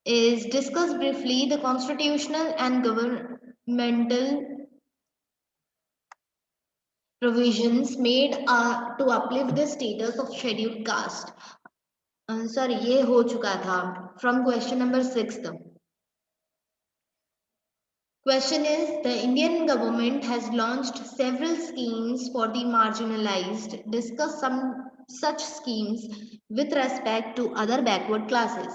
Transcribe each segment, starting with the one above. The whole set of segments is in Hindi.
is discuss briefly the constitutional and governmental provisions made to uplift the status of scheduled caste. Sorry, ये हो चुका था from question number 6. Question is, the Indian government has launched several schemes for the marginalized. Discuss some such schemes with respect to other backward classes.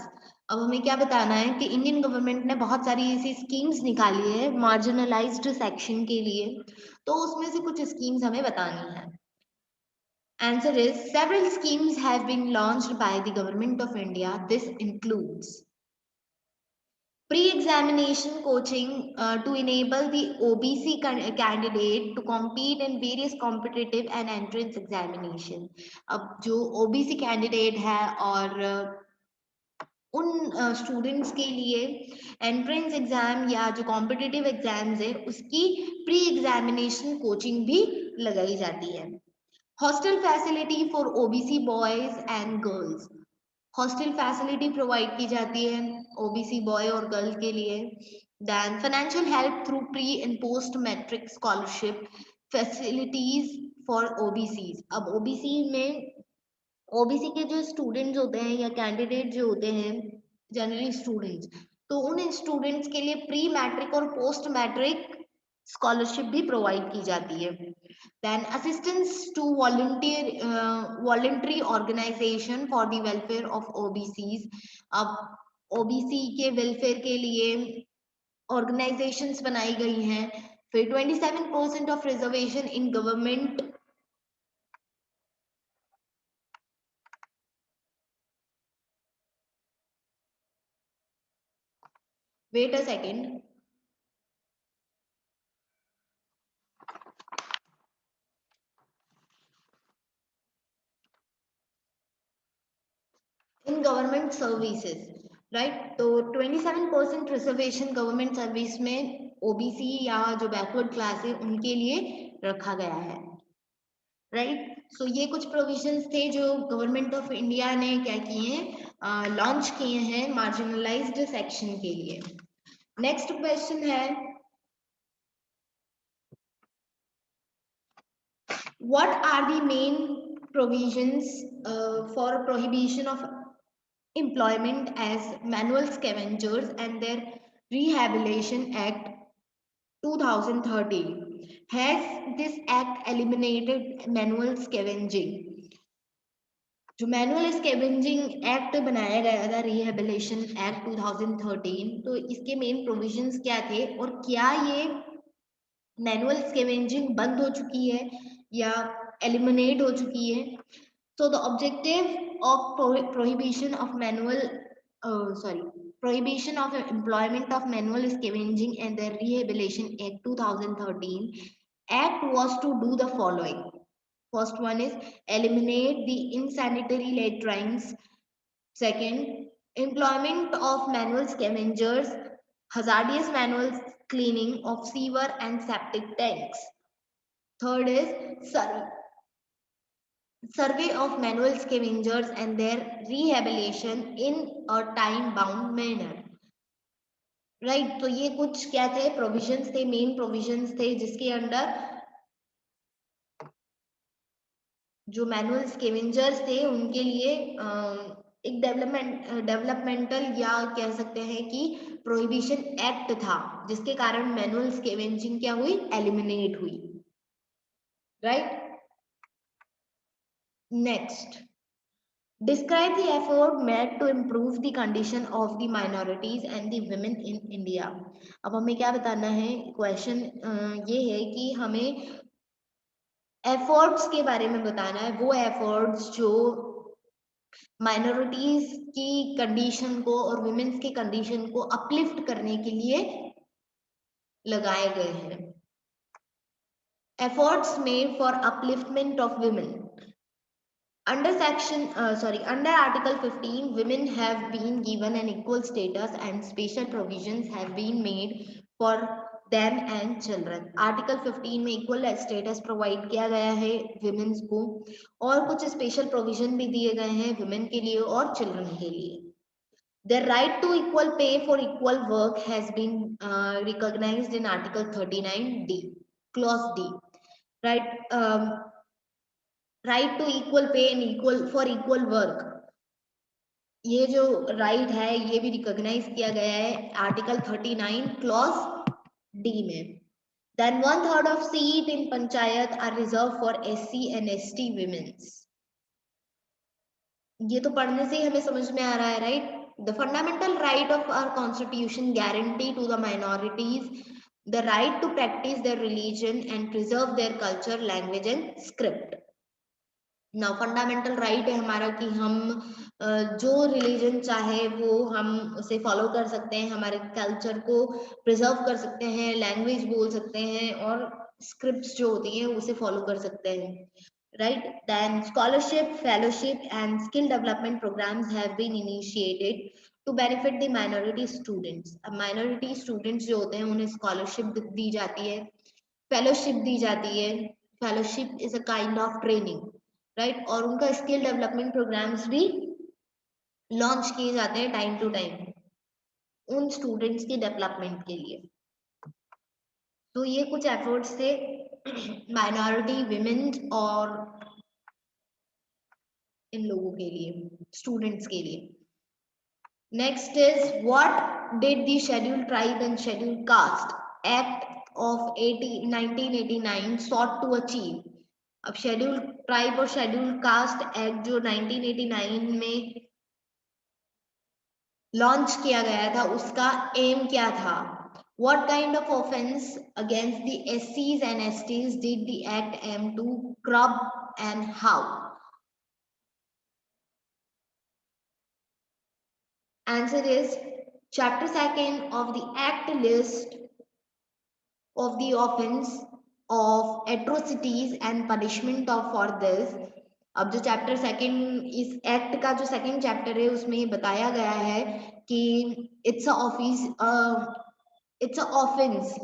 अब हमें क्या बताना है कि इंडियन गवर्नमेंट ने बहुत सारी ऐसी स्कीम्स निकाली है मार्जिनलाइज्ड सेक्शन के लिए, तो उसमें से कुछ स्कीम्स हमें बतानी है. Answer is, several schemes have been launched by the government of India. This includes pre-examination coaching to enable the OBC candidate to compete in various competitive and entrance examination. अब जो OBC candidate है और उन स्टूडेंट्स के लिए एंट्रेंस एग्जाम या जो कॉम्पिटिटिव एग्जाम्स है उसकी प्री एग्जामिनेशन कोचिंग भी लगाई जाती है. Hostel facility for OBC boys and girls. Hostel facility provide की जाती है ओबीसी बॉय और गर्ल के लिए. Then financial help through pre and post matric scholarship facilities for OBC. अब ओबीसी में ओबीसी के जो स्टूडेंट्स होते हैं या कैंडिडेट जो होते हैं जनरली स्टूडेंट्स, तो उन स्टूडेंट्स के लिए प्री मैट्रिक और पोस्ट मैट्रिक स्कॉलरशिप भी प्रोवाइड की जाती है. Then assistance to voluntary organisation for the welfare of OBCs. अब ओबीसी के वेलफेयर के लिए ऑर्गेनाइजेशंस बनाई गई हैं. फिर 27% of reservation in government. Wait a second. In government services, right. तो 27% रिजर्वेशन गवर्नमेंट सर्विस में ओबीसी या जो बैकवर्ड क्लास है उनके लिए रखा गया है, राइट. सो ये कुछ प्रोविजंस थे जो गवर्नमेंट ऑफ इंडिया ने क्या किए हैं, लॉन्च किए हैं मार्जिनलाइज्ड सेक्शन के लिए. नेक्स्ट क्वेश्चन है, what are the main provisions for prohibition of employment as manual scavengers and their Rehabilitation Act 2013. Has this act eliminated manual scavenging? जो मैनुअल स्कैवेंजिंग एक्ट बनाया गया था रिहेबिलिटेशन एक्ट 2013, तो इसके मेन प्रोविजंस क्या थे और क्या ये मैनुअल स्कैवेंजिंग बंद हो चुकी है या एलिमिनेट हो चुकी है? So the objective of prohibition of prohibition of employment of manual scavenging and the Rehabilitation Act 2013 Act was to do the following. First one is eliminate the insanitary latrines. Second, employment of manual scavengers, hazardous manual cleaning of sewer and septic tanks. Third is survey of manual scavengers and their rehabilitation in a time bound manner. Right. तो ये कुछ क्या थे प्रोविजंस थे, मेन प्रोविजंस थे जिसके अंडर जो मैनुअल स्कैवेंजर्स थे उनके लिए एक डेवलपमेंटल या कह सकते हैं कि प्रोहिबिशन एक्ट था जिसके कारण मैनुअल स्कैवेंजिंग क्या हुई, एलिमिनेट हुई, right. Next, describe the effort made to improve the condition of the minorities and the women in India. अब हमें क्या बताना है, क्वेश्चन ये है कि हमें एफर्ट्स के बारे में बताना है, वो एफर्ट्स जो माइनॉरिटीज की कंडीशन को और वुमेन्स की कंडीशन को अपलिफ्ट करने के लिए लगाए गए हैं. Efforts made for upliftment of women. Under Article 15, women have been given an equal status and special provisions have been made for them and children. Article 15 में equal status provide किया गया है women's को और कुछ special provision भी दिए गए हैं women के लिए और children के लिए. The right to equal pay for equal work has been recognized in Article 39D, Clause D. Right, right to equal pay and equal for equal work. ये जो राइट है ये भी रिकॉग्नाइज किया गया है आर्टिकल 39 क्लॉज डी में. Then 1/3 of seat in panchayat are reserved for SC and ST women's. ये तो पढ़ने से ही हमें समझ में आ रहा है, right? The fundamental right of our constitution guarantee to the minorities the right to practice their religion and preserve their culture, language and script. ना फंडामेंटल राइट है हमारा कि हम जो रिलीजन चाहे वो हम उसे फॉलो कर सकते हैं, हमारे कल्चर को प्रिजर्व कर सकते हैं, लैंग्वेज बोल सकते हैं और स्क्रिप्ट्स जो होती हैं उसे फॉलो कर सकते हैं, right? Then scholarship, fellowship and skill development programmes have been initiated to benefit the minority students. अब माइनॉरिटी स्टूडेंट्स जो होते हैं उन्हें स्कॉलरशिप दी जाती है, फेलोशिप दी जाती है. Fellowship is a kind of training, right? और उनका स्किल डेवलपमेंट प्रोग्राम्स भी लॉन्च किए जाते हैं टाइम टू टाइम उन स्टूडेंट्स के डेवलपमेंट के लिए. तो ये कुछ एफर्ट्स थे माइनॉरिटी, विमेन और इन लोगों के लिए, स्टूडेंट्स के लिए. Next is what did the schedule tribe and schedule caste act of 1989 sought to achieve. अब शेड्यूल ट्राइब और शेड्यूल कास्ट एक्ट जो 1989 में लॉन्च किया गया था उसका एम क्या था? What kind of offense against the SCs and STs did the act aim to curb and how? Answer is chapter 2 of the act list of the offense of atrocities and punishment of for this. अब जो चैप्टर 2 इस एक्ट का जो सेकंड चैप्टर है उसमें बताया गया है कि इट्स अ ऑफेंस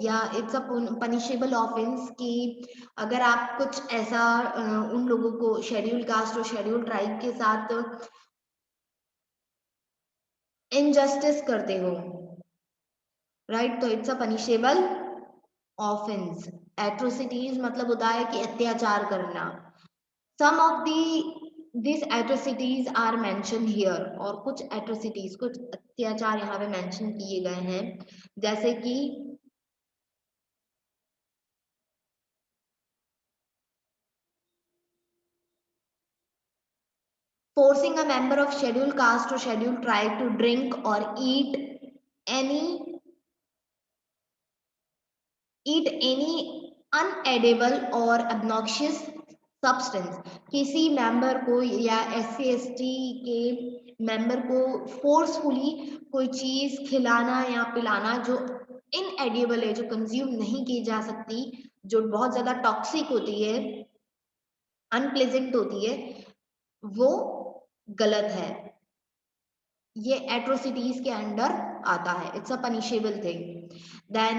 या इट्स अ पनिशेबल ऑफेंस कि अगर आप कुछ ऐसा उन लोगों को शेड्यूल कास्ट और शेड्यूल ट्राइब के साथ इनजस्टिस करते हो, राइट? तो it's a punishable offence. Atrocities मतलब होता है कि अत्याचार करना. Some of this atrocities are mention here. और कुछ एट्रोसिटीज, कुछ अत्याचार यहाँ पे मेंशन किए गए हैं, जैसे कि forcing a member of scheduled caste or scheduled tribe to drink or eat any unedible or obnoxious substance. किसी मेंबर को या SC/ST के मेंबर को फोर्सफुली कोई चीज खिलाना या पिलाना जो इनएडिबल है, जो कंज्यूम नहीं की जा सकती, जो बहुत ज्यादा टॉक्सिक होती है, अनप्लेजेंट होती है, वो गलत है. ये एट्रोसिटीज के अंडर आता है. It's a punishable thing. Then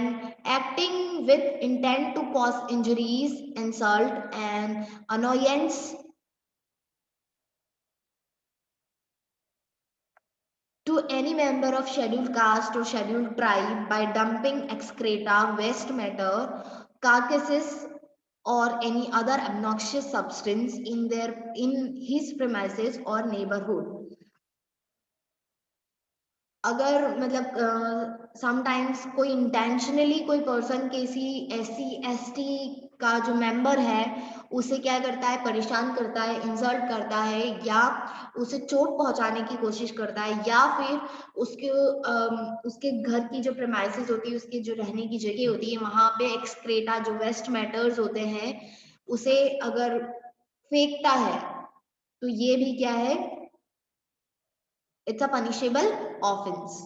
acting with intent to cause injuries, insult and annoyance to any member of scheduled caste or scheduled tribe by dumping excreta, waste matter, carcasses or any other obnoxious substance in his premises or neighborhood. अगर मतलब समटाइम्स कोई इंटेंशनली कोई पर्सन किसी SC/ST का जो मेंबर है उसे क्या करता है, परेशान करता है, इंसल्ट करता है या उसे चोट पहुंचाने की कोशिश करता है, या फिर उसके घर की जो प्रेमाइसेस होती है, उसके जो रहने की जगह होती है, वहां पे एक्सक्रेटा जो वेस्ट मैटर्स होते हैं उसे अगर फेंकता है, तो ये भी क्या है, it's a punishable offence.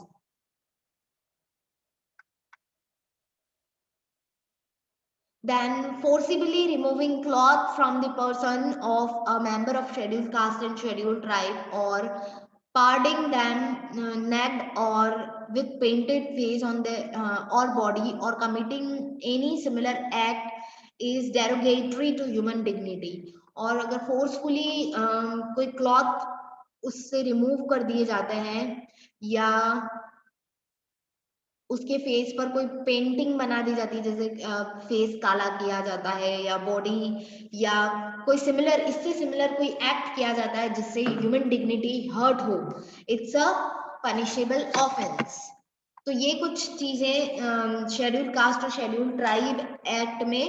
Then forcibly removing cloth from the person of a member of scheduled caste and scheduled tribe, or parading them naked or with painted face on their or body, or committing any similar act is derogatory to human dignity. और अगर forcefully कोई cloth उससे remove कर दिए जाते हैं या उसके फेस पर कोई पेंटिंग बना दी जाती है, जैसे फेस काला किया जाता है या बॉडी या कोई सिमिलर, इससे सिमिलर कोई एक्ट किया जाता है जिससे ह्यूमन डिग्निटी हर्ट हो, इट्स अ पनिशेबल ऑफेंस। तो ये कुछ चीजें शेड्यूल कास्ट और शेड्यूल ट्राइब एक्ट में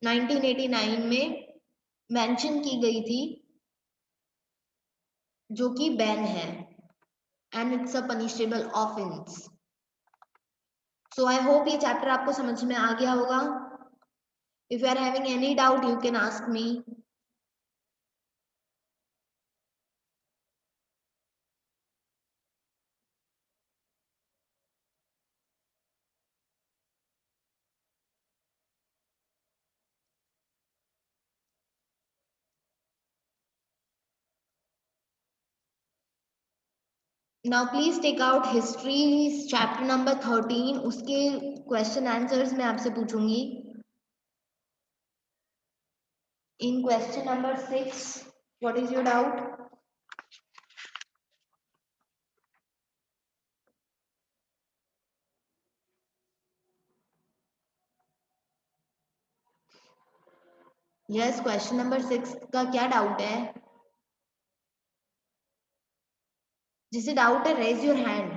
1989 में मेंशन की गई थी, जो कि बैन है, and it's a punishable offence. So I hope ये चैप्टर आपको समझ में आ गया होगा। If you are having any doubt, you can ask me. Now please take out history chapter number 13, उसके question answers मैं आपसे पूछूंगी। In question number 6, what is your doubt? Yes, question number 6 का क्या doubt है? जिसे doubt है, raise your hand.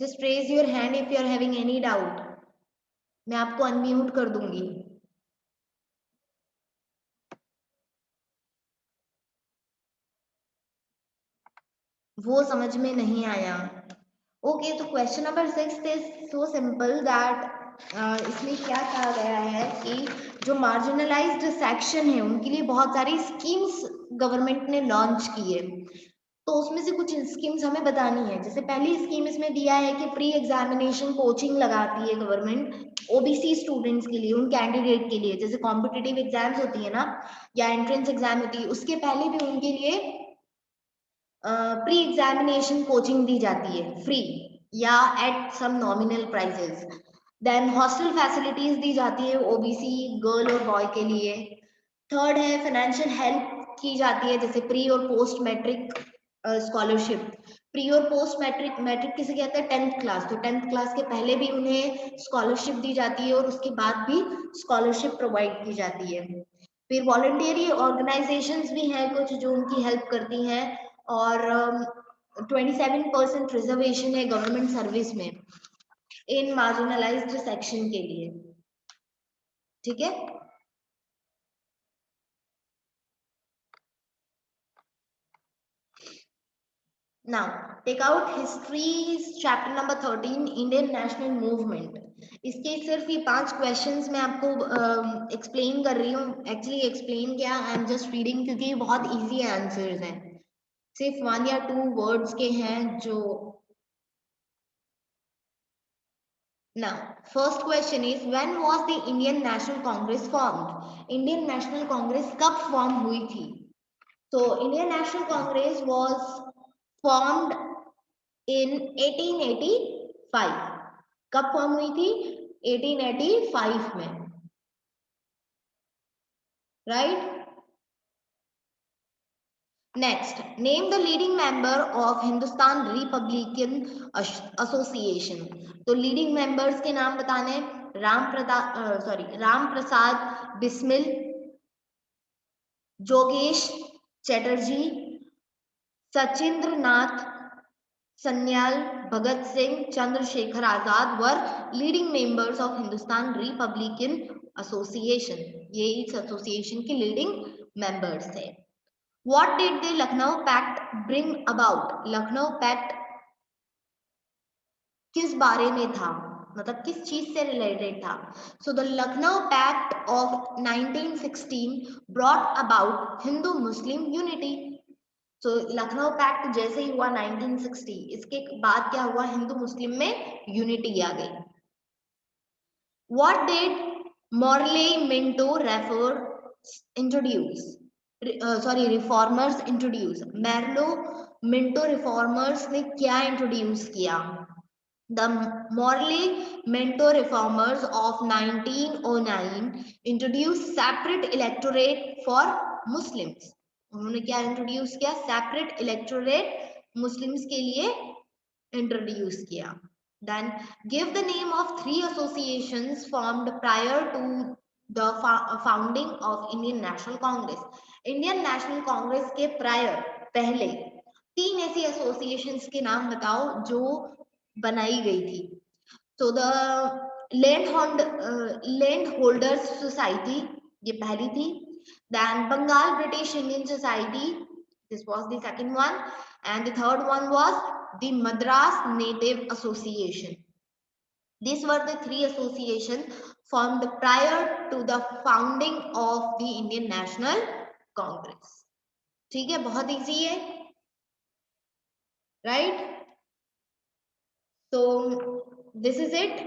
Just raise your hand if you are having any doubt. मैं आपको unmute कर दूंगी। वो समझ में नहीं आया। ओके, तो question number 6 is so simple that इसमें क्या कहा गया है कि जो मार्जिनलाइज्ड सेक्शन है उनके लिए बहुत सारी स्कीम्स गवर्नमेंट ने लॉन्च की है, तो उसमें से कुछ स्कीम्स हमें बतानी है। जैसे पहली स्कीम इसमें दिया है कि प्री एग्जामिनेशन कोचिंग लगाती है गवर्नमेंट ओबीसी स्टूडेंट्स के लिए, उन कैंडिडेट के लिए, जैसे कॉम्पिटिटिव एग्जाम्स होती है ना या एंट्रेंस एग्जाम होती है, उसके पहले भी उनके लिए प्री एग्जामिनेशन कोचिंग दी जाती है फ्री या at some nominal prices. Then hostel facilities दी जाती है ओबीसी गर्ल और बॉय के लिए। थर्ड है फाइनेंशियल हेल्प की जाती है, जैसे प्री और पोस्ट मैट्रिक स्कॉलरशिप। प्री और पोस्ट मैट्रिक, मैट्रिक किसे कहते हैं, 10th क्लास, तो 10th क्लास के पहले भी उन्हें स्कॉलरशिप दी जाती है और उसके बाद भी स्कॉलरशिप प्रोवाइड की जाती है। फिर वॉलंटियरी ऑर्गेनाइजेशंस भी हैं कुछ जो उनकी हेल्प करती हैं, और 27% रिजर्वेशन है गवर्नमेंट सर्विस में इन मार्जिनलाइज्ड सेक्शन के लिए। ठीक है, now take out history chapter number 13 Indian national movement. इसके सिर्फ ये 5 क्वेश्चंस मैं आपको एक्सप्लेन कर रही हूँ। एक्चुअली एक्सप्लेन क्या, आई एम जस्ट रीडिंग, क्योंकि ये बहुत इजी आंसर्स हैं, सिर्फ 1 या 2 वर्ड्स के हैं जो। Now, first question is when was the Indian National Congress formed? Indian National Congress कब form हुई थी? So, Indian National Congress was formed in 1885. कब form हुई थी? 1885 में, right? Next, name the leading member of Hindustan Republican Association. तो leading members के नाम बताने, राम प्रसाद बिस्मिल, जोगेश Chatterjee, Sachindra Nath Sanyal, Bhagat Singh, Chandrashekhar Azad were leading members of Hindustan republican association. ये इस एसोसिएशन के लीडिंग मेंबर्स थे। What did the Lucknow Pact bring about? Lucknow pact किस बारे में था, मतलब किस चीज से रिलेटेड था? So the Lucknow Pact of 1916 brought about Hindu-Muslim unity. So Lucknow pact जैसे ही हुआ 1960, इसके बाद क्या हुआ, हिंदू मुस्लिम में यूनिटी आ गई। What did Morley Minto refer introduce? Reformers introduce, Morley Minto reformers ने क्या इंट्रोड्यूस किया? The Morley Minto reformers of 1909 introduce separate electorate for Muslims, उन्होंने क्या इंट्रोड्यूस किया, सेपरेट इलेक्टोरेट मुस्लिम्स के लिए इंट्रोड्यूस किया। Then give the name of 3 associations formed prior to the founding of Indian National Congress. Indian national Congress के प्रायर, पहले 3 ऐसी एसोसिएशंस के नाम बताओ जो बनाई गई थी। तो द लैंड होल्डर्स सोसाइटी, ये पहली थी। देन Bengal British Indian society, this was the second one, and the third one was the Madras native association. These were the 3 associations formed prior to the founding of the Indian National Congress. ठीक है, बहुत इजी है, right? So this is it.